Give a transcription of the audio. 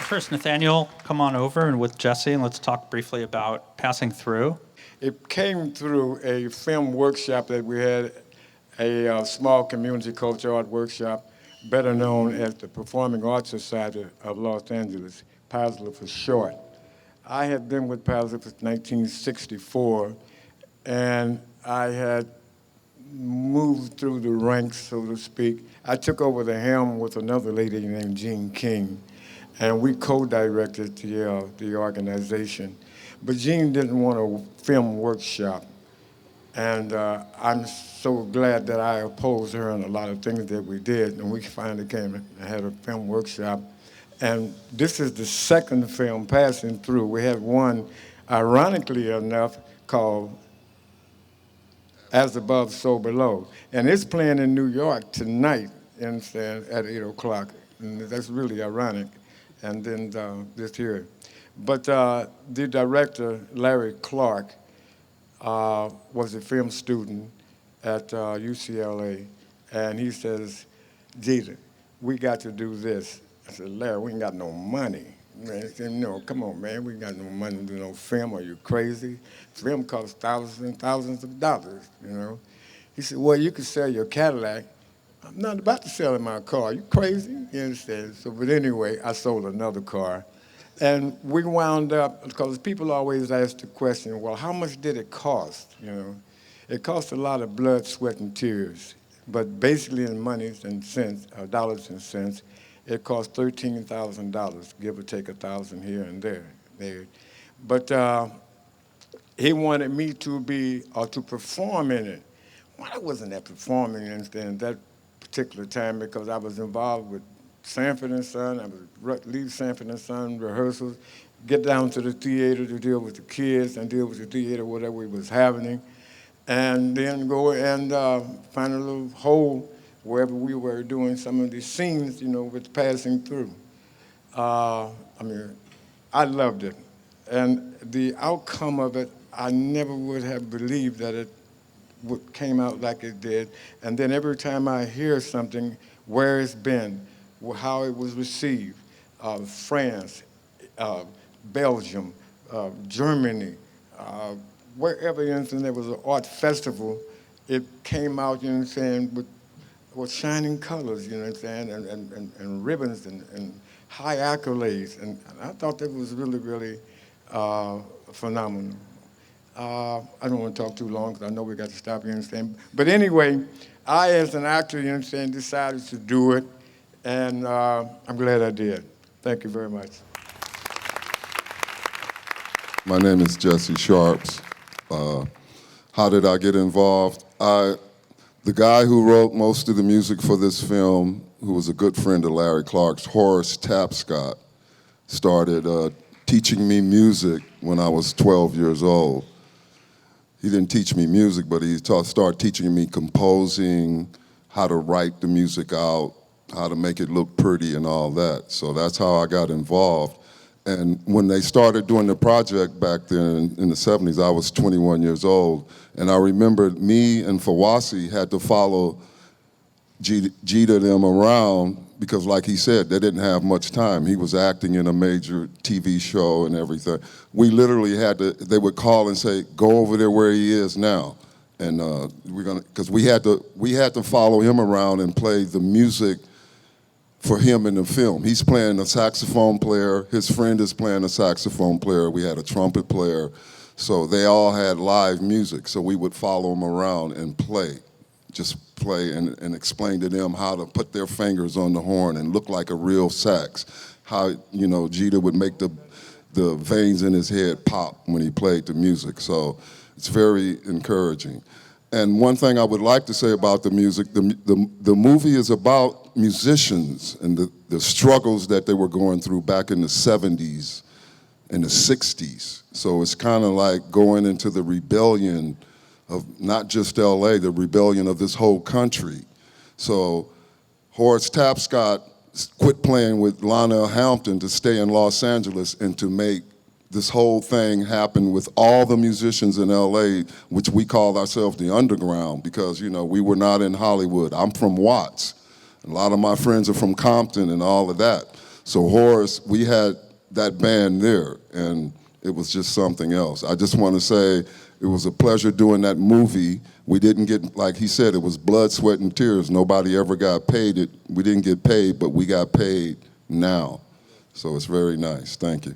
First, Nathaniel, come on over and with Jesse, and let's talk briefly about Passing Through. It came through a film workshop that we had, a small community culture art workshop, better known as the Performing Arts Society of Los Angeles, PASLA for short. I had been with PASLA since 1964, and I had moved through the ranks, so to speak. I took over the helm with another lady named Jean King, and we co-directed the organization. But Jean didn't want a film workshop, and I'm so glad that I opposed her on a lot of things that we did, and we finally came and had a film workshop. And this is the second film Passing Through. We have one, ironically enough, called As Above, So Below. And it's playing in New York tonight, you understand, at 8 o'clock. And that's really ironic. And then this here. But the director, Larry Clark, was a film student at UCLA. And he says, Jeter, we got to do this. I said, Larry, we ain't got no money. Man, he said, no, come on, man, we ain't got no money to do no film. Are you crazy? Film costs thousands and thousands of dollars, you know. He said, well, you can sell your Cadillac. I'm not about to sell my car. You crazy? You understand? So, but anyway, I sold another car. And we wound up, because people always ask the question, well, how much did it cost, you know? It cost a lot of blood, sweat, and tears. But basically in monies and cents, dollars and cents, it cost $13,000, give or take 1,000 here and there. But he wanted me to be, or to perform in it. Well, I wasn't at performing in that particular time because I was involved with Sanford and Son. I would leave Sanford and Son rehearsals, get down to the theater to deal with the kids and deal with the theater, whatever was happening, and then go and find a little hole wherever we were doing some of these scenes, you know, with Passing Through. I mean, I loved it. And the outcome of it, I never would have believed that it came out like it did. And then every time I hear something, where it's been, how it was received, France, Belgium, Germany, wherever, you know, there was an art festival, it came out, you know what I'm saying, with shining colors, you know what I'm saying, and ribbons and high accolades. And I thought that was really, really phenomenal. I don't want to talk too long because I know we got to stop, you understand. But anyway, I, as an actor, you understand, decided to do it, and I'm glad I did. Thank you very much. My name is Jesse Sharps. How did I get involved? The guy who wrote most of the music for this film, who was a good friend of Larry Clark's, Horace Tapscott, started teaching me music when I was 12 years old. He didn't teach me music, but he started teaching me composing, how to write the music out, how to make it look pretty and all that. So that's how I got involved. And when they started doing the project back then in the 70s, I was 21 years old. And I remember me and Fawasi had to follow Jeter them around because, like he said, they didn't have much time. He was acting in a major TV show and everything. We literally had to, they would call and say, go over there where he is now. And because we had to follow him around and play the music for him in the film. He's playing a saxophone player, his friend is playing a saxophone player, we had a trumpet player, so they all had live music, so we would follow them around and play, just play and explain to them how to put their fingers on the horn and look like a real sax, how, you know, Jeter would make the veins in his head pop when he played the music, so it's very encouraging. And one thing I would like to say about the music, the movie is about musicians and the struggles that they were going through back in the 70s and the 60s. So it's kind of like going into the rebellion of not just LA, the rebellion of this whole country. So Horace Tapscott quit playing with Lionel Hampton to stay in Los Angeles and to make this whole thing happened with all the musicians in LA, which we called ourselves the underground because, you know, we were not in Hollywood. I'm from Watts. A lot of my friends are from Compton and all of that. So Horace, we had that band there, and it was just something else. I just want to say it was a pleasure doing that movie. We didn't get, like he said, it was blood, sweat, and tears. Nobody ever got paid. We didn't get paid, but we got paid now. So it's very nice. Thank you.